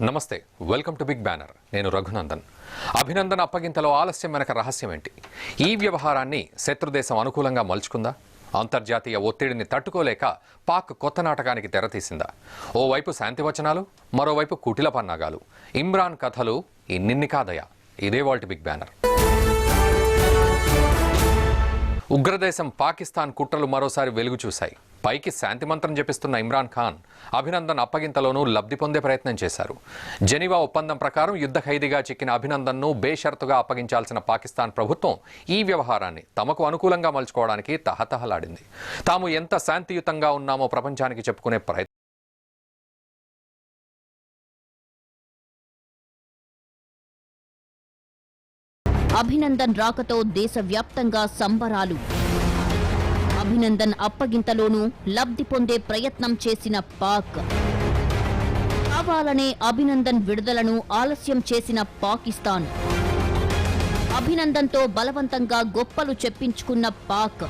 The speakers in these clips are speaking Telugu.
నమస్తే, వెల్కమ్ టు బిగ్ బ్యానర్. నేను రఘునందన్. అభినందన్ అప్పగింతలో ఆలస్యం వెనక రహస్యం ఏంటి? ఈ వ్యవహారాన్ని శత్రుదేశం అనుకూలంగా మలుచుకుందా? అంతర్జాతీయ ఒత్తిడిని తట్టుకోలేక పాక్ కొత్త నాటకానికి తెరతీసిందా? ఓవైపు శాంతివచనాలు, మరోవైపు కుటిల పన్నాగాలు. ఇమ్రాన్ కథలు ఇన్నిన్ని కాదయా? ఇదే వాల్టి బిగ్ బ్యానర్. ఉగ్రదేశం పాకిస్తాన్ కుట్రలు మరోసారి వెలుగు చూశాయి. పైకి శాంతి మంత్రం జపిస్తున్న ఇమ్రాన్ ఖాన్ అభినందన్ అప్పగింతలోనూ లబ్ధి పొందే ప్రయత్నం చేశారు. జెనీవా ఒప్పందం ప్రకారం యుద్ధ ఖైదీగా చిక్కిన అభినందన్ను బేషరతుగా అప్పగించాల్సిన పాకిస్తాన్ ప్రభుత్వం ఈ వ్యవహారాన్ని తమకు అనుకూలంగా మలుచుకోవడానికి తహతహలాడింది. తాము ఎంత శాంతియుతంగా ఉన్నామో ప్రపంచానికి చెప్పుకునే ప్రయత్నం. అభినందన్ రాకతో దేశవ్యాప్తంగా సంబరాలు. అభినందన్ అప్పగింతలోనూ లబ్ధి పొందే ప్రయత్నం చేసిన పాక్. కావాలనే అభినందన్ విడుదలను ఆలస్యం చేసిన పాకిస్తాన్. అభినందన్తో బలవంతంగా గొప్పలు చెప్పించుకున్న పాక్.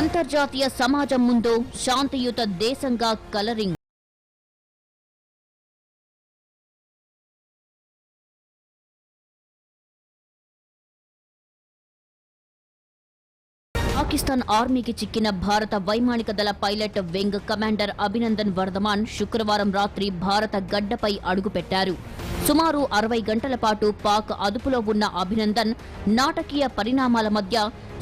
అంతర్జాతీయ సమాజం ముందు శాంతియుత దేశంగా కలరింగ్. పాకిస్తాన్ ఆర్మీకి చిక్కిన భారత వైమానిక దళ pilot wing commander Abhinandan Varthaman శుక్రవారం రాత్రి భారత గడ్డపై అడుగుపెట్టారు. సుమారు 60 గంటల పాటు పాక్ అదుపులో ఉన్న అభినందన్ నాటకీయ పరిణామాల మధ్య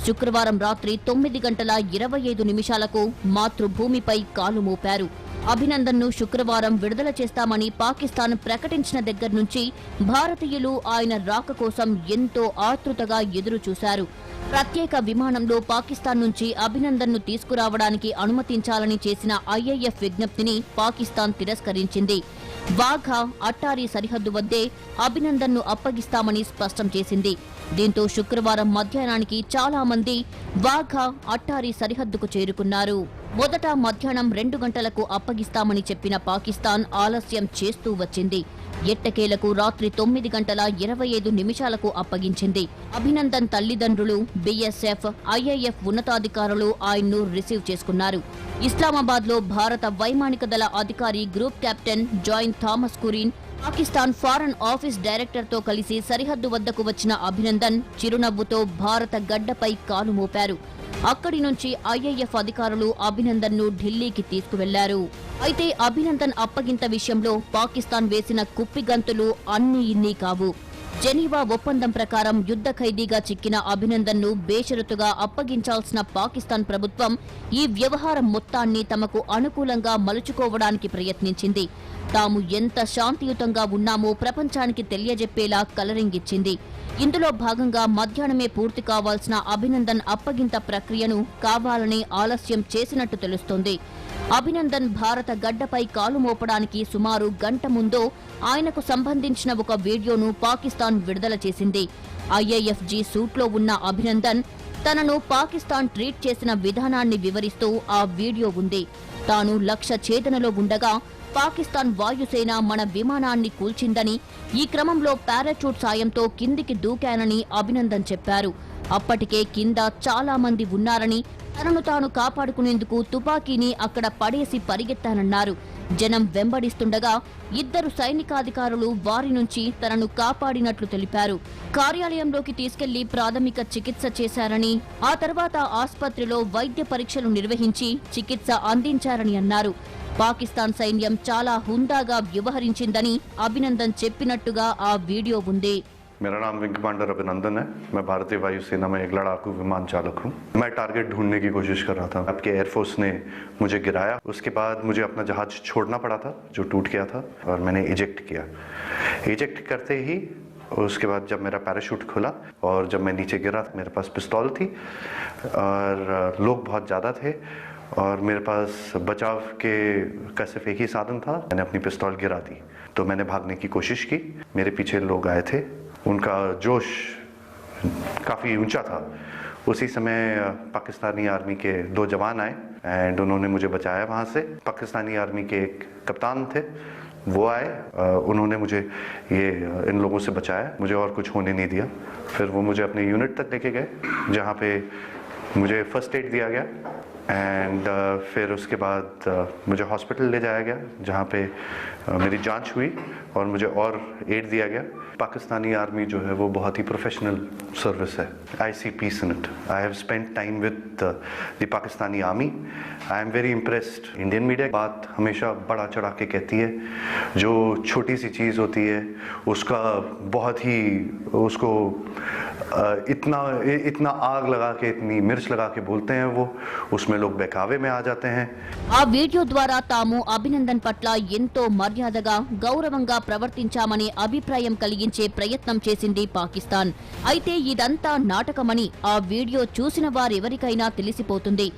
శుక్రవారం రాత్రి 9:25 మాతృభూమిపై కాలు మోపారు. అభినందన్ను శుక్రవారం విడుదల చేస్తామని పాకిస్తాన్ ప్రకటించిన దగ్గర నుంచి భారతీయులు ఆయన రాక కోసం ఎంతో ఆతృతగా ఎదురు చూశారు. ప్రత్యేక విమానంలో పాకిస్తాన్ నుంచి అభినందన్ను తీసుకురావడానికి అనుమతించాలని చేసిన ఐఏఎఫ్ విజ్ఞప్తిని పాకిస్తాన్ తిరస్కరించింది. వాఘా, అట్టారీ సరిహద్దు వద్దే అభినందన్ను అప్పగిస్తామని స్పష్టం చేసింది. దీంతో శుక్రవారం మధ్యాహ్నానికి చాలా మంది వాఘా, అట్టారీ సరిహద్దుకు చేరుకున్నారు. మొదట మధ్యాహ్నం 2 గంటలకు అప్పగిస్తామని చెప్పిన పాకిస్తాన్ ఆలస్యం చేస్తూ వచ్చింది. ఎట్టకేలకు రాత్రి 9:25 అప్పగించింది. అభినందన్ తల్లిదండ్రులు, బీఎస్ఎఫ్, ఐఏఎఫ్ ఉన్నతాధికారులు ఆయన్ను రిసీవ్ చేసుకున్నారు. ఇస్లామాబాద్లో భారత వైమానిక దళ అధికారి group captain Joy Thomas Kurian, Pakistan foreign office డైరెక్టర్తో కలిసి సరిహద్దు వద్దకు వచ్చిన అభినందన్ చిరునవ్వుతో భారత గడ్డపై కాలు మోపారు. అక్కడి నుంచి ఐఏఎఫ్ అధికారులు అభినందన్ను ఢిల్లీకి తీసుకువెళ్లారు. అయితే అభినందన్ అప్పగింత విషయంలో పాకిస్తాన్ వేసిన కుప్పిగంతులు అన్నీ ఇన్నీ కావు. జెనీవా ఒప్పందం ప్రకారం యుద్ధ ఖైదీగా చిక్కిన అభినందన్ను బేషరతుగా అప్పగించాల్సిన పాకిస్తాన్ ప్రభుత్వం ఈ వ్యవహారం మొత్తాన్ని తమకు అనుకూలంగా మలుచుకోవడానికి ప్రయత్నించింది. తాము ఎంత శాంతియుతంగా ఉన్నామో ప్రపంచానికి తెలియజెప్పేలా కలరింగ్ ఇచ్చింది. ఇందులో భాగంగా మధ్యాహ్నమే పూర్తి కావాల్సిన అభినందన్ అప్పగింత ప్రక్రియను కావాలనే ఆలస్యం చేసినట్టు తెలుస్తోంది. అభినందన్ భారత గడ్డపై కాలు మోపడానికి సుమారు గంట ముందో ఆయనకు సంబంధించిన ఒక వీడియోను పాకిస్తాన్ విడుదల చేసింది. ఐఏఎఫ్జీ సూట్లో ఉన్న అభినందన్ తనను పాకిస్తాన్ ట్రీట్ చేసిన విధానాన్ని వివరిస్తూ ఆ వీడియో ఉంది. తాను లక్ష్య ఛేదనలో ఉండగా పాకిస్తాన్ వాయుసేన మన విమానాన్ని కూల్చిందని, ఈ క్రమంలో పారాచూట్ సాయంతో కిందికి దూకానని అభినందన్ చెప్పారు. అప్పటికే కింద చాలా మంది ఉన్నారని, తనను తాను కాపాడుకునేందుకు తుపాకీని అక్కడ పడేసి పరిగెత్తానన్నారు. జనం వెంబడిస్తుండగా 2 సైనికాధికారులు వారి నుంచి తనను కాపాడినట్లు తెలిపారు. కార్యాలయంలోకి తీసుకెళ్లి ప్రాథమిక చికిత్స చేశారని, ఆ తర్వాత ఆస్పత్రిలో వైద్య పరీక్షలు నిర్వహించి చికిత్స అందించారని అన్నారు. పాకిస్తాన్ సైన్యం చాలా హుందాగా వ్యవహరించిందని అభినందన్ చెప్పినట్టుగా ఆ వీడియో ఉంది. मेरा नाम विंग कमांडर अभिनंदन है। मैं भारतीय वायुसेना में एक लड़ाकू विमान चालक हूँ। मैं टारगेट ढूंढने की कोशिश कर रहा था। आपके एयरफोर्स ने मुझे गिराया। उसके बाद मुझे अपना जहाज छोड़ना पड़ा था जो टूट गया था, और मैंने इजेक्ट किया। इजेक्ट करते ही उसके बाद जब मेरा पैराशूट खुला और जब मैं नीचे गिरा, मेरे पास पिस्तौल थी और लोग बहुत ज़्यादा थे और मेरे पास बचाव के का सिर्फ एक ही साधन था। मैंने अपनी पिस्तौल गिरा दी तो मैंने भागने की कोशिश की। मेरे पीछे लोग आए थे, उनका जोश काफ़ी ऊंचा था। उसी समय पाकिस्तानी आर्मी के 2 जवान आए एंड उन्होंने मुझे बचाया वहाँ से। पाकिस्तानी आर्मी के एक कप्तान थे, वो आए, उन्होंने मुझे इन लोगों से बचाया, मुझे और कुछ होने नहीं दिया। फिर वो मुझे अपने यूनिट तक लेके गए जहाँ पे मुझे फर्स्ट एड दिया गया एंड फिर उसके बाद मुझे हॉस्पिटल ले जाया गया जहाँ पे मेरी जांच हुई और मुझे और एड दिया गया। पाकिस्तानी आर्मी जो है वो बहुत ही प्रोफेशनल सर्विस है। I see peace in it. I have spent time with the Pakistani army. I am very impressed. Indian media बात हमेशा बढ़ा चढ़ा के कहती है, जो छोटी सी चीज़ होती है उसका बहुत ही उसको इतना आग लगा के, इतनी मिर्च लगा के बोलते हैं वो, उसमें लोग बहकावे में आ जाते हैं। ఆ వీడియో ద్వారా తాము అభినందన్ పట్ల ఎంతో మర్యాదగా గౌరవంగా ప్రవర్తించామనే అభిప్రాయం కలిగించే ప్రయత్నం చేసింది పాకిస్తాన్. అయితే ఇదంతా నాటకమని ఆ వీడియో చూసిన వారెవరికైనా తెలిసిపోతుంది.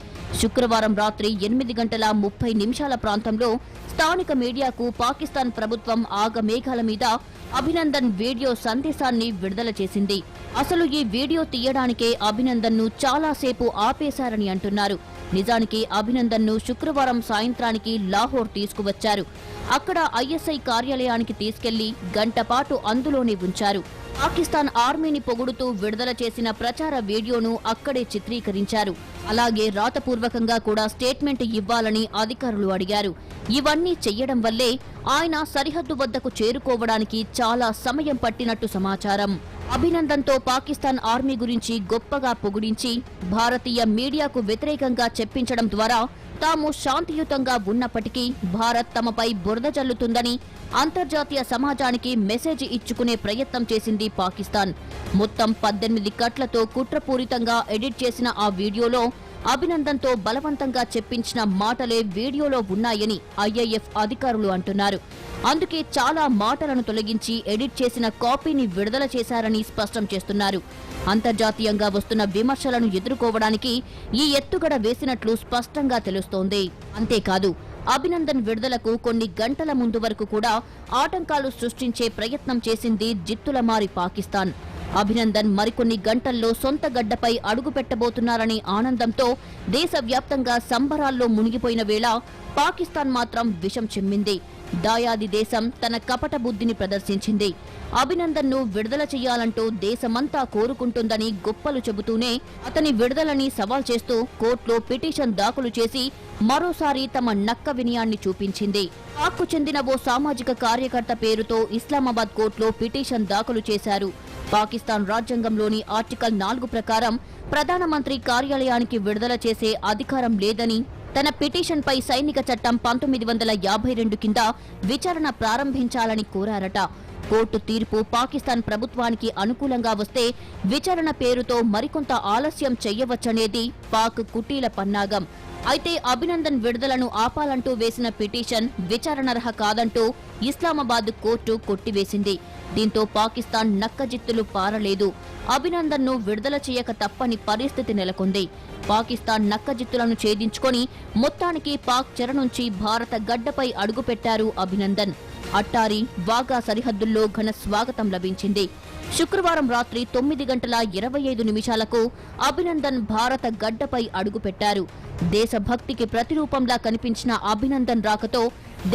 శుక్రవారం రాత్రి 8:30 ప్రాంతంలో స్థానిక మీడియాకు పాకిస్తాన్ ప్రభుత్వం ఆగమేఘాల మీద అభినందన్ వీడియో సందేశాన్ని విడుదల చేసింది. అసలు ఈ వీడియో తీయడానికే అభినందన్ ను చాలాసేపు ఆపేశారని అంటున్నారు. నిజానికి అభినందన్ ను శుక్రవారం సాయంత్రానికి లాహోర్ తీసుకువచ్చారు. అక్కడ ఐఎస్ఐ కార్యాలయానికి తీసుకెళ్లి గంటపాటు అందులోనే ఉంచారు. పాకిస్తాన్ ఆర్మీని పొగుడుతూ విడుదల చేసిన ప్రచార వీడియోను అక్కడే చిత్రీకరించారు. అలాగే రాతపూర్వకంగా కూడా స్టేట్మెంట్ ఇవ్వాలని అధికారులు అడిగారు. ఇవన్నీ చెయ్యడం వల్లే ఆయన సరిహద్దు వద్దకు చేరుకోవడానికి చాలా సమయం పట్టినట్టు సమాచారం. అభినందన్తో పాకిస్తాన్ ఆర్మీ గురించి గొప్పగా పొగిడించి భారతీయ మీడియాకు వ్యతిరేకంగా చెప్పించడం ద్వారా తాము శాంతియుతంగా ఉన్నప్పటికీ భారత్ తమపై బురద జల్లుతుందని అంతర్జాతీయ సమాజానికి మెసేజ్ ఇచ్చుకునే ప్రయత్నం చేసింది పాకిస్తాన్. మొత్తం 18 కట్లతో కుట్రపూరితంగా ఎడిట్ చేసిన ఆ వీడియోలో అభినందన్తో బలవంతంగా చెప్పించిన మాటలే వీడియోలో ఉన్నాయని ఐఏఎఫ్ అధికారులు అంటున్నారు. అందుకే చాలా మాటలను తొలగించి ఎడిట్ చేసిన కాపీని విడుదల చేశారని స్పష్టం చేస్తున్నారు. అంతర్జాతీయంగా వస్తున్న విమర్శలను ఎదుర్కోవడానికి ఈ ఎత్తుగడ వేసినట్లు స్పష్టంగా తెలుస్తోంది. అంతేకాదు, అభినందన్ విడుదలకు కొన్ని గంటల ముందు వరకు కూడా ఆటంకాలు సృష్టించే ప్రయత్నం చేసింది జిత్తులమారి పాకిస్తాన్. అభినందన్ మరికొన్ని గంటల్లో సొంత గడ్డపై అడుగుపెట్టబోతున్నారనే ఆనందంతో దేశవ్యాప్తంగా సంబరాల్లో మునిగిపోయిన వేళ పాకిస్తాన్ మాత్రం విషం చిమ్మింది. దాయాది దేశం తన కపట బుద్ధిని ప్రదర్శించింది. అభినందన్ ను విడుదల చేయాలంటూ దేశమంతా కోరుకుంటుందని గొప్పలు చెబుతూనే అతని విడుదలని సవాల్ చేస్తూ కోర్టులో పిటిషన్ దాఖలు చేసి మరోసారి తమ నక్క వినయాన్ని చూపించింది. పాక్కు చెందిన ఓ సామాజిక కార్యకర్త పేరుతో ఇస్లామాబాద్ కోర్టులో పిటిషన్ దాఖలు చేశారు. పాకిస్తాన్ రాజ్యాంగంలోని ఆర్టికల్ 4 ప్రకారం ప్రధానమంత్రి కార్యాలయానికి విడుదల చేసే అధికారం లేదని, తన పిటిషన్పై సైనిక చట్టం 1952 కింద విచారణ ప్రారంభించాలని కోరారట. కోర్టు తీర్పు పాకిస్తాన్ ప్రభుత్వానికి అనుకూలంగా వస్తే విచారణ పేరుతో మరికొంత ఆలస్యం చెయ్యవచ్చనేది పాక్ కుటీల పన్నాగం. అయితే అభినందన్ విడుదలను ఆపాలంటూ వేసిన పిటిషన్ విచారణర్హ కాదంటూ ఇస్లామాబాద్ కోర్టు కొట్టివేసింది. దీంతో పాకిస్తాన్ నక్కజిత్తులు పారలేదు. అభినందన్ ను విడుదల చేయక తప్పని పరిస్థితి నెలకొంది. పాకిస్తాన్ నక్కజిత్తులను ఛేదించుకొని మొత్తానికి పాక్ చెర నుంచి భారత గడ్డపై అడుగుపెట్టారు అభినందన్. అట్టారి, వాఘా సరిహద్దుల్లో ఘన స్వాగతం లభించింది. శుక్రవారం రాత్రి 9:25 అభినందన్ భారత గడ్డపై అడుగుపెట్టారు. దేశభక్తికి ప్రతిరూపంలా కనిపించిన అభినందన్ రాకతో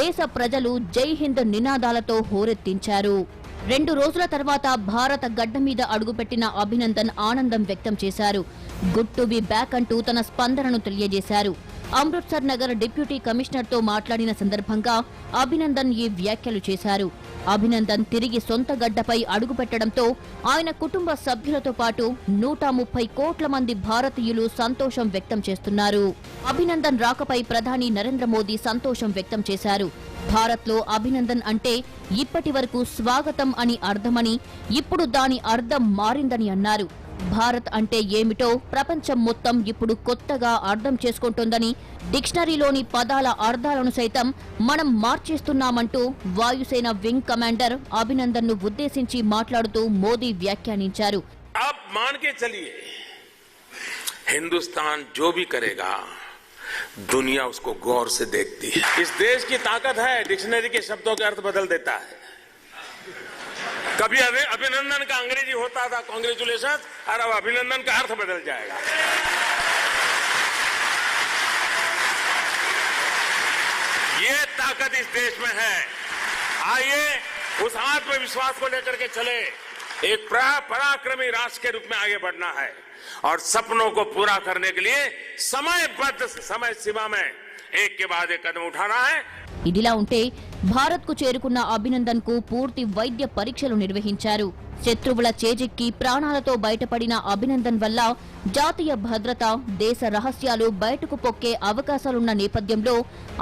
దేశ ప్రజలు జై హింద్ నినాదాలతో హోరెత్తించారు. 2 రోజుల తర్వాత భారత గడ్డ మీద అడుగుపెట్టిన అభినందన్ ఆనందం వ్యక్తం చేశారు. గుడ్ టు బి బ్యాక్ అంటూ తన స్పందనను తెలియజేశారు. అమృత్సర్ నగర్ డిప్యూటీ కమిషనర్తో మాట్లాడిన సందర్భంగా అభినందన్ ఈ వ్యాఖ్యలు చేశారు. అభినందన్ తిరిగి సొంత గడ్డపై అడుగుపెట్టడంతో ఆయన కుటుంబ సభ్యులతో పాటు 130 కోట్ల మంది భారతీయులు సంతోషం వ్యక్తం చేస్తున్నారు. అభినందన్ రాకపై ప్రధాని నరేంద్ర మోదీ సంతోషం వ్యక్తం చేశారు. భారత్లో అభినందన్ అంటే ఇప్పటి వరకు స్వాగతం అని అర్థమని, ఇప్పుడు దాని అర్థం మారిందని అన్నారు. భారత్ అంటే ఏమిటో ప్రపంచం మొత్తం ఇప్పుడు కొత్తగా అర్థం చేసుకుంటోందని, డిక్షనరీలోని పదాల అర్థాలను సైతం మనం మార్చేస్తున్నామంటూ వాయుసేన వింగ్ కమాండర్ అభినందన్ ను ఉద్దేశించి మాట్లాడుతూ మోదీ వ్యాఖ్యానించారు. आप मान के चलिए, हिंदुस्तान जो भी करेगा दुनिया उसको गौर से देखती है. इस देश की ताकत है, डिक्शनरी के शब्दों के अर्थ बदल देता है. कभी अभिनंदन का अंग्रेजी होता था कांग्रेचुलेशन, और अब अभिनंदन का अर्थ बदल जाएगा. ये ताकत इस देश में है. आइए उस आत्मविश्वास को लेकर के चले. एक पराक्रमी राष्ट्र के रूप में आगे बढ़ना है. और सपनों को पूरा करने के लिए समयबद्ध समय सीमा में एक के बाद एक कदम उठाना है। ఇదిలా ఉంటే భారత్కు చేరుకున్న అభినందన్ కు పూర్తి వైద్య పరీక్షలు నిర్వహించారు. శత్రువుల చేజెక్కి ప్రాణాలతో బయటపడిన అభినందన్ వల్ల జాతీయ భద్రత, దేశ రహస్యాలు బయటకు పొక్కే అవకాశాలున్న నేపథ్యంలో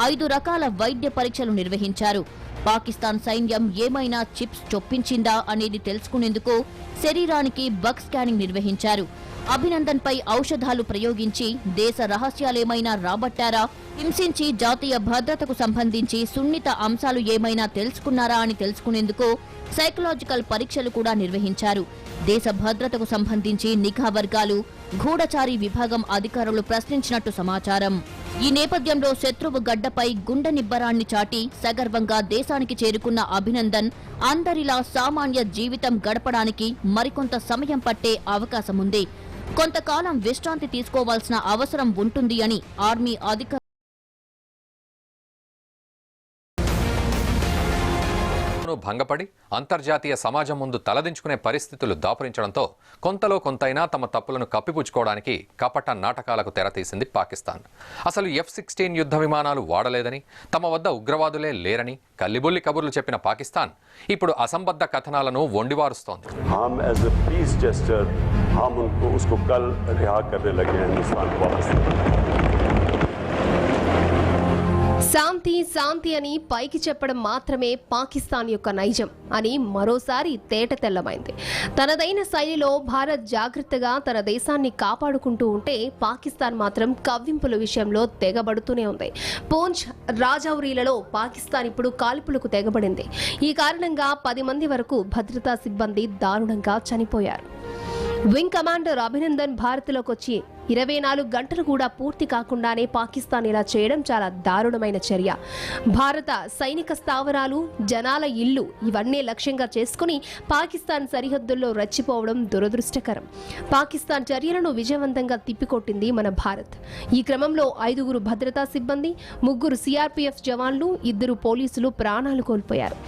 5 రకాల వైద్య పరీక్షలు నిర్వహించారు. పాకిస్తాన్ సైన్యం ఏమైనా చిప్స్ చొప్పించిందా అనేది తెలుసుకునేందుకు శరీరానికి బగ్ స్కానింగ్ నిర్వహించారు. అభినందన్ పై ఔషధాలు ప్రయోగించి దేశ రహస్యాలేమైనా రాబట్టారా, హింసించి జాతీయ భద్రతకు సంబంధించి సున్నిత అంశాలు ఏమైనా తెలుసుకున్నారా అని తెలుసుకునేందుకు సైకలాజికల్ పరీక్షలు కూడా నిర్వహించారు. దేశ భద్రతకు సంబంధించి నిఘా వర్గాలు, గూఢచారి విభాగం అధికారులు ప్రశ్నించినట్టు సమాచారం. ఈ నేపథ్యంలో శత్రువు గడ్డపై గుండె నిబ్బరాన్ని చాటి సగర్వంగా దేశానికి చేరుకున్న అభినందన్ అందరిలా సామాన్య జీవితం గడపడానికి మరికొంత సమయం పట్టే అవకాశముంది. కొంతకాలం విశ్రాంతి తీసుకోవాల్సిన అవసరం ఉంటుంది అని ఆర్మీ అధికారులు భంగపడి అంతర్జాతీయ సమాజం ముందు తలదించుకునే పరిస్థితులు దాపురించడంతో కొంతలో కొంతైనా తమ తప్పులను కప్పిపుచ్చుకోవడానికి కపట నాటకాలకు తెరతీసింది పాకిస్తాన్. అసలు F-16 యుద్ధ విమానాలు వాడలేదని, తమ వద్ద ఉగ్రవాదులే లేరని కల్లిబుల్లి కబుర్లు చెప్పిన పాకిస్తాన్ ఇప్పుడు అసంబద్ధ కథనాలను వండివారుస్తోంది. శాంతి శాంతి అని పైకి చెప్పడం మాత్రమే పాకిస్తాన్ యొక్క నైజం అని మరోసారి తేట తెల్లమైంది. తనదైన శైలిలో భారత్ జాగ్రత్తగా తన దేశాన్ని కాపాడుకుంటూ ఉంటే పాకిస్తాన్ మాత్రం కవ్వింపుల విషయంలో తెగబడుతూనే ఉంది. పూంచ్, రాజౌరీలలో పాకిస్తాన్ ఇప్పుడు కాల్పులకు తెగబడింది. ఈ కారణంగా 10 మంది వరకు భద్రతా సిబ్బంది దారుణంగా చనిపోయారు. వింగ్ కమాండర్ అభినందన్ భారత్లోకి వచ్చి 24 గంటలు కూడా పూర్తి కాకుండానే పాకిస్తాన్ ఇలా చేయడం చాలా దారుణమైన చర్య. భారత సైనిక స్థావరాలు, జనాల ఇళ్లు ఇవన్నీ లక్ష్యంగా చేసుకుని పాకిస్తాన్ సరిహద్దుల్లో రెచ్చిపోవడం దురదృష్టకరం. పాకిస్తాన్ చర్యలను విజయవంతంగా తిప్పికొట్టింది మన భారత్. ఈ క్రమంలో 5 భద్రతా సిబ్బంది, 3 సిఆర్పీఎఫ్ జవాన్లు, 2 పోలీసులు ప్రాణాలు కోల్పోయారు.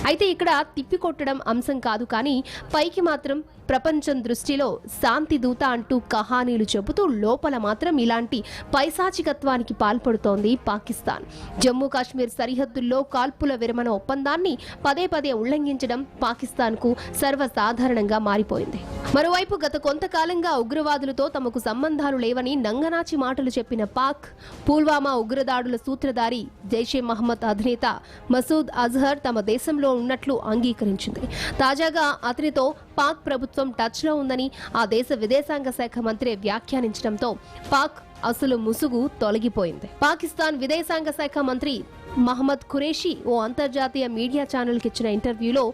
అయితే ఇక్కడ తిప్పికొట్టడం అంశం కాదు, కానీ పైకి మాత్రం ప్రపంచం దృష్టిలో శాంతి దూత అంటూ కహానీలు చెబుతూ లోపల మాత్రం ఇలాంటి పైశాచికత్వానికి పాల్పడుతోంది పాకిస్తాన్. జమ్మూ కాశ్మీర్ సరిహద్దుల్లో కాల్పుల విరమణ ఒప్పందాన్ని పదే ఉల్లంఘించడం పాకిస్తాన్కు సర్వసాధారణంగా మారిపోయింది. మరోవైపు గత కొంతకాలంగా ఉగ్రవాదులతో తమకు సంబంధాలు లేవని నంగనాచి మాటలు చెప్పిన పాక్, పుల్వామా ఉగ్రదాడుల సూత్రధారి జైషే మహమ్మద్ అధినేత మసూద్ అజహర్ తమ దేశంలో ఉన్నట్లు అంగీకరించింది. తాజాగా అతనితో పాక్ ప్రభుత్వం టచ్లో ఉందని ఆ దేశ విదేశాంగ శాఖ మంత్రి వ్యాఖ్యానించడంతో పాక్ అసలు ముసుగు తొలగిపోయింది. పాకిస్తాన్ విదేశాంగ శాఖ మంత్రి మహమ్మద్ ఖురేషీ ఓ అంతర్జాతీయ మీడియా ఛానల్కి ఇచ్చిన ఇంటర్వ్యూలో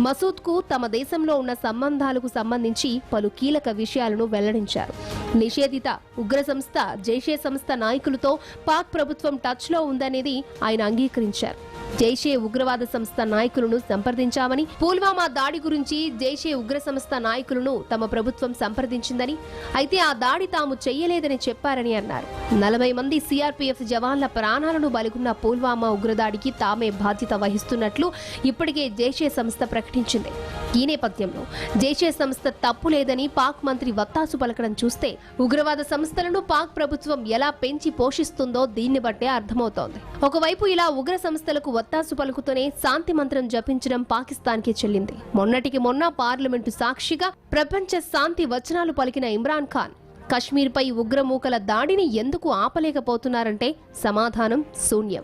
మసూద్కు తమ దేశంలో ఉన్న సంబంధాలకు సంబంధించి పలు కీలక విషయాలను వెల్లడించారు. నిషేధిత ఉగ్ర సంస్థ జైషే సంస్థ నాయకులతో పాక్ ప్రభుత్వం టచ్లో ఉందనేది ఆయన అంగీకరించారు. జైషే ఉగ్రవాద సంస్థ నాయకులను సంప్రదించామని, పుల్వామా దాడి గురించి జైషే ఉగ్ర సంస్థ నాయకులను తమ ప్రభుత్వం సంప్రదించిందని, అయితే ఆ దాడి తాము చెయ్యలేదని చెప్పారని అన్నారు. 40 మంది సిఆర్పీఎఫ్ జవాన్ల ప్రాణాలను బలిగొన్న పుల్వామా ఉగ్రదాడికి తామే బాధ్యత వహిస్తున్నట్లు ఇప్పటికే జైషే సంస్థ ప్రకటించింది. ఈ నేపథ్యంలో జైషే సంస్థ తప్పు లేదని పాక్ మంత్రి వత్తాసు పలకడం చూస్తే ఉగ్రవాద సంస్థలను పాక్ ప్రభుత్వం ఎలా పెంచి పోషిస్తుందో దీన్ని బట్టే అర్థమవుతోంది. ఒకవైపు ఇలా ఉగ్ర సంస్థలకు వత్తాసు పలుకుతూనే శాంతి మంత్రం జపించడం పాకిస్తాన్కి చెల్లింది. మొన్నటికి మొన్న పార్లమెంటు సాక్షిగా ప్రపంచ శాంతి వచనాలు పలికిన ఇమ్రాన్ ఖాన్ కశ్మీర్పై ఉగ్రమూకల దాడిని ఎందుకు ఆపలేకపోతున్నారంటే సమాధానం శూన్యం.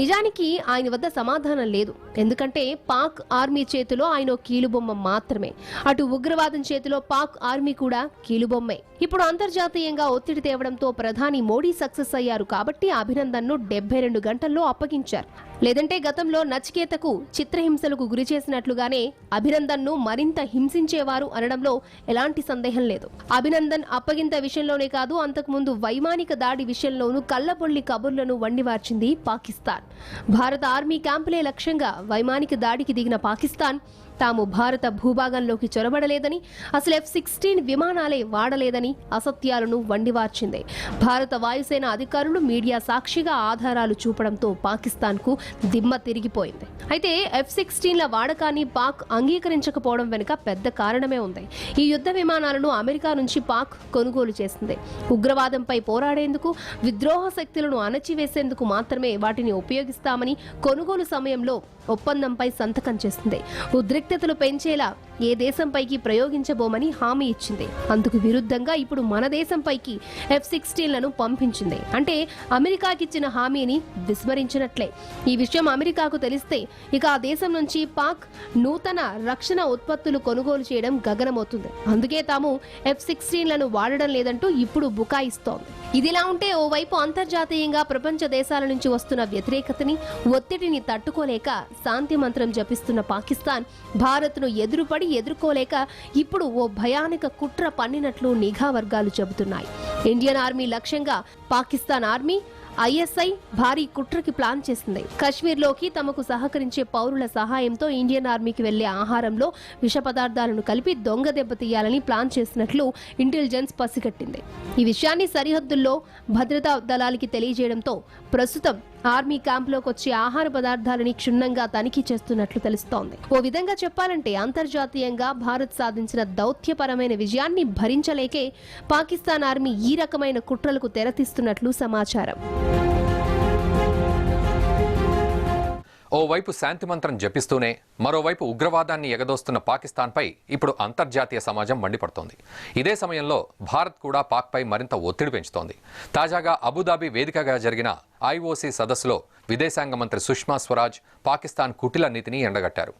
నిజానికి ఆయన వద్ద సమాధానం లేదు. ఎందుకంటే పాక్ ఆర్మీ చేతిలో ఆయన కీలుబొమ్మ మాత్రమే. అటు ఉగ్రవాదం చేతిలో పాక్ ఆర్మీ కూడా కీలుబొమ్మే. ఇప్పుడు అంతర్జాతీయంగా ఒత్తిడి తేవడంతో ప్రధాని మోడీ సక్సెస్ అయ్యారు కాబట్టి అభినందన్ను 72 గంటల్లో అప్పగించారు. లేదంటే గతంలో నచికేతకు చిత్రహింసలకు గురి చేసినట్లుగానే అభినందన్ను మరింత హింసించేవారు అనడంలో ఎలాంటి సందేహం లేదు. అభినందన్ అప్పగింత విషయంలోనే కాదు, అంతకుముందు వైమానిక దాడి విషయంలోనూ కళ్ళబొల్లి కబుర్లను వండివార్చింది పాకిస్తాన్. భారత ఆర్మీ క్యాంపులే లక్ష్యంగా వైమానిక దాడికి దిగిన పాకిస్తాన్ తాము భారత భూభాగంలోకి చొరబడలేదని, అసలు F-16 విమానాలే వాడలేదని అసత్యాలను వండివార్చింది. భారత వాయుసేన అధికారులు మీడియా సాక్షిగా ఆధారాలు చూపడంతో పాకిస్తాన్కు దిమ్మ తిరిగిపోయింది. అయితే F-16ల వాడకాన్ని పాక్ అంగీకరించకపోవడం వెనుక పెద్ద కారణమే ఉంది. ఈ యుద్ధ విమానాలను అమెరికా నుంచి పాక్ కొనుగోలు చేసింది. ఉగ్రవాదంపై పోరాడేందుకు, విద్రోహ శక్తులను అణచివేసేందుకు మాత్రమే వాటిని ఉపయోగిస్తామని కొనుగోలు సమయంలో ఒప్పందంపై సంతకం చేసింది. ఉద్రిక్తతలు పెంచేలా ఏ దేశంపైకి ప్రయోగించబోమని హామీ ఇచ్చింది. అందుకు విరుద్ధంగా ఇప్పుడు మన దేశంపైకి F-16లను పంపించింది. అంటే అమెరికాకిచ్చిన హామీని విస్మరించినట్లే. ఈ విషయం అమెరికాకు తెలిస్తే ఇక ఆ దేశం నుంచి పాక్ నూతన రక్షణ ఉత్పత్తులు కొనుగోలు చేయడం గగనమవుతుంది. అందుకే తాము F-16లను వాడడం లేదంటూ ఇప్పుడు బుకాయిస్తోంది. ఇదిలా ఉంటే ఓవైపు అంతర్జాతీయంగా ప్రపంచ దేశాల నుంచి వస్తున్న వ్యతిరేకతని, ఒత్తిడిని తట్టుకోలేక శాంతి మంత్రం జపిస్తున్న పాకిస్తాన్ భారత్ను ఎదుర్కోలేక ఇప్పుడు ఓ భయానక కుట్ర పన్నినట్లు నిఘా వర్గాలు చెబుతున్నాయి. ఇండియన్ ఆర్మీ లక్ష్యంగా పాకిస్తాన్ ఆర్మీ, ISI భారీ కుట్రకి ప్లాన్ చేసింది. కశ్మీర్లోకి తమకు సహకరించే పౌరుల సహాయంతో ఇండియన్ ఆర్మీకి వెళ్లే ఆహారంలో విష పదార్థాలను కలిపి దొంగ దెబ్బతీయాలని ప్లాన్ చేసినట్లు ఇంటెలిజెన్స్ పసిగట్టింది. ఈ విషయాన్ని సరిహద్దుల్లో భద్రతా దళాలకి తెలియజేయడంతో ప్రస్తుతం ఆర్మీ క్యాంపులోకి వచ్చే ఆహార పదార్థాలని క్షుణ్ణంగా తనిఖీ చేస్తున్నట్లు తెలుస్తోంది. ఓ విధంగా చెప్పాలంటే అంతర్జాతీయంగా భారత్ సాధించిన దౌత్యపరమైన విజయాన్ని భరించలేకే పాకిస్తాన్ ఆర్మీ ఈ రకమైన కుట్రలకు తెరతీస్తున్నట్లు సమాచారం. ఓవైపు శాంతి మంత్రం జపిస్తూనే మరోవైపు ఉగ్రవాదాన్ని ఎగదోస్తున్న పాకిస్తాన్పై ఇప్పుడు అంతర్జాతీయ సమాజం మండిపడుతోంది. ఇదే సమయంలో భారత్ కూడా పాక్పై మరింత ఒత్తిడి పెంచుతోంది. తాజాగా అబుదాబి వేదికగా జరిగిన IOC సదస్సులో విదేశాంగ మంత్రి సుష్మా స్వరాజ్ పాకిస్తాన్ కుటిల నీతిని ఎండగట్టారు.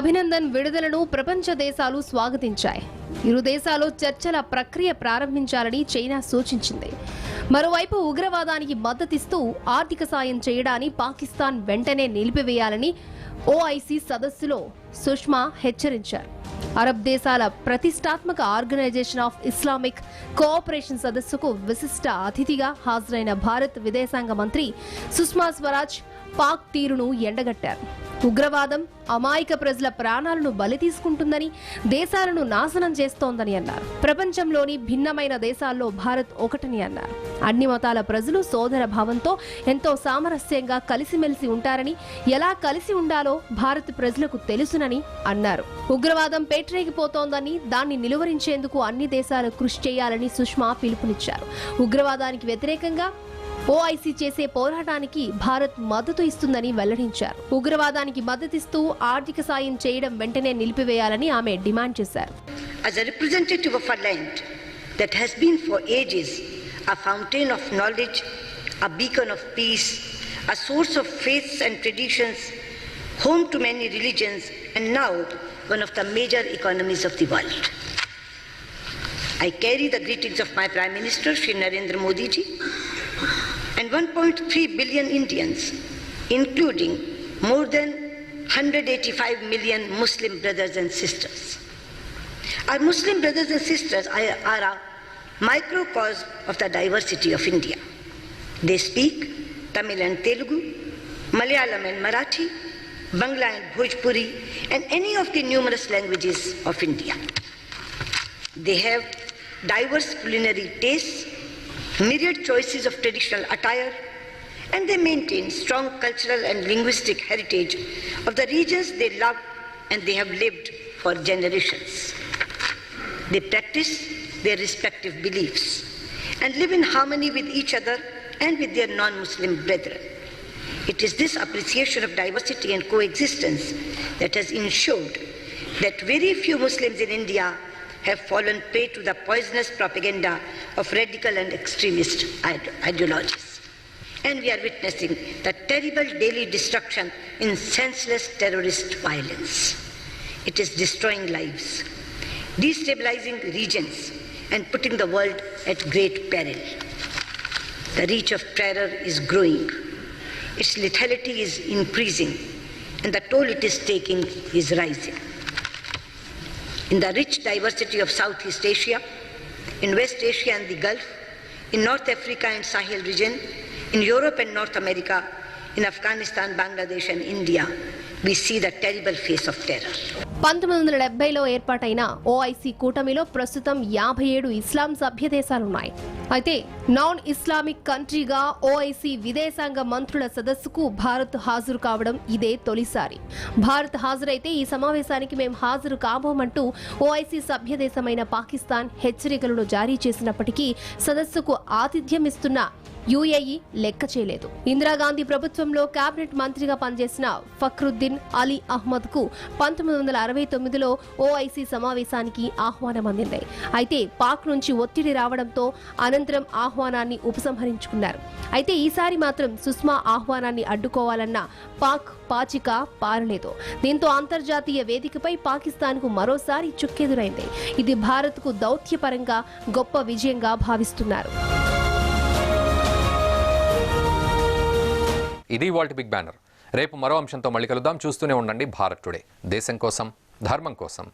అభినందన్ విడుదలను ప్రపంచ దేశాలు స్వాగతించాయి. ఇరు దేశాలు చర్చల ప్రక్రియ ప్రారంభించాలని చైనా సూచించింది. మరోవైపు ఉగ్రవాదానికి మద్దతిస్తూ ఆర్థిక సాయం చేయడాన్ని పాకిస్తాన్ వెంటనే నిలిపివేయాలని OIC సదస్సులో సుష్మా హెచ్చరించారు. అరబ్ దేశాల ప్రతిష్టాత్మక ఆర్గనైజేషన్ ఆఫ్ ఇస్లామిక్ కోఆపరేషన్ సదస్సుకు విశిష్ట అతిథిగా హాజరైన భారత్ విదేశాంగ మంత్రి సుష్మా స్వరాజ్ పాక్ తీరును ఎండగట్టారు. ఉగ్రవాదం అమాయక ప్రజల ప్రాణాలను బలి తీసుకుంటుందని, దేశాలను నాశనం చేస్తోందని అన్నారు. ప్రపంచంలోని భిన్నమైన దేశాల్లో భారత్ ఒకటని అన్నారు. అన్ని మతాల ప్రజలు సోదర భావంతో ఎంతో సామరస్యంగా కలిసిమెలిసి ఉంటారని, ఎలా కలిసి ఉండాలో భారత్ ప్రజలకు తెలుసునని అన్నారు. ఉగ్రవాదం పేటరేగిపోతోందని, దాన్ని నిలువరించేందుకు అన్ని దేశాలు కృషి చేయాలని సుష్మా పిలుపునిచ్చారు. ఉగ్రవాదానికి వ్యతిరేకంగా OIC చేసే పోరాటానికి భారత్ మద్దతు ఇస్తుందని వెల్లడించారు. ఉగ్రవాదానికి మద్దతిస్తూ ఆర్థిక సాయం చేయడం వెంటనే నిలిపివేయాలని ఆమె డిమాండ్ చేశారు. As a representative of a land that has been for ages a fountain of knowledge, a beacon of peace, a source of faiths and traditions, home to many religions, and now one of the major economies of the world, I carry the greetings of my Prime Minister, Shri Narendra Modi ji, and 1.3 billion Indians, including more than 185 million Muslim brothers and sisters. Our Muslim brothers and sisters are a microcosm of the diversity of India. They speak Tamil and Telugu, Malayalam and Marathi, Bangla and Bhojpuri, and any of the numerous languages of India. They have diverse culinary tastes, myriad choices of traditional attire, and they maintain strong cultural and linguistic heritage of the regions they love and they have lived for generations. They practice their respective beliefs and live in harmony with each other and with their non-Muslim brethren. It is this appreciation of diversity and coexistence that has ensured that very few Muslims in India have fallen prey to the poisonous propaganda of radical and extremist ideologies. And we are witnessing the terrible daily destruction in senseless terrorist violence. It is destroying lives, destabilizing regions, and putting the world at great peril. The reach of terror is growing. Its lethality is increasing, and the toll it is taking is rising. In the rich diversity of Southeast Asia, in West Asia and the Gulf, in North Africa and Sahel region, in Europe and North America, in Afghanistan, Bangladesh and India, we see the terrible face of terror. 1970లో ఏర్పాటైన ఓఐసీ కూటమిలో ప్రస్తుతం 57 ఇస్లాం సభ్య దేశాలున్నాయి. అయితే నాన్ ఇస్లామిక్ కంట్రీగా ఓఐసీ విదేశాంగ మంత్రుల సదస్సుకు భారత్ హాజరు కావడం ఇదే తొలిసారి. భారత్ హాజరైతే ఈ సమావేశానికి మేము హాజరు కాబోమంటూ ఓఐసీ సభ్య దేశమైన పాకిస్తాన్ హెచ్చరికలను జారీ చేసినప్పటికీ సదస్సుకు ఆతిథ్యం ఇస్తున్న యుఏఈ లెక్క చేయలేదు. ఇందిరాగాంధీ ప్రభుత్వంలో కేబినెట్ మంత్రిగా పనిచేసిన ఫక్రుద్దీన్ అలీ అహ్మద్ కు 1969లో ఓఐసీ సమావేశానికి ఆహ్వానం అందింది. అయితే పాక్ నుంచి ఒత్తిడి రావడంతో అనంతరం ఆహ్వానాన్ని ఉపసంహరించుకున్నారు. అయితే ఈసారి మాత్రం సుష్మా ఆహ్వానాన్ని అడ్డుకోవాలన్న పాక్ పాచిక పారలేదు. దీంతో అంతర్జాతీయ వేదికపై పాకిస్తాన్కు మరోసారి చుక్కెదురైంది. ఇది భారత్కు దౌత్యపరంగా గొప్ప విజయంగా భావిస్తున్నారు. ఇది ఇవాల్టి బిగ్ బ్యానర్. రేపు మరో అంశంతో మళ్ళీ కలుద్దాం. చూస్తూనే ఉండండి భారత్ టుడే. దేశం కోసం, ధర్మం కోసం.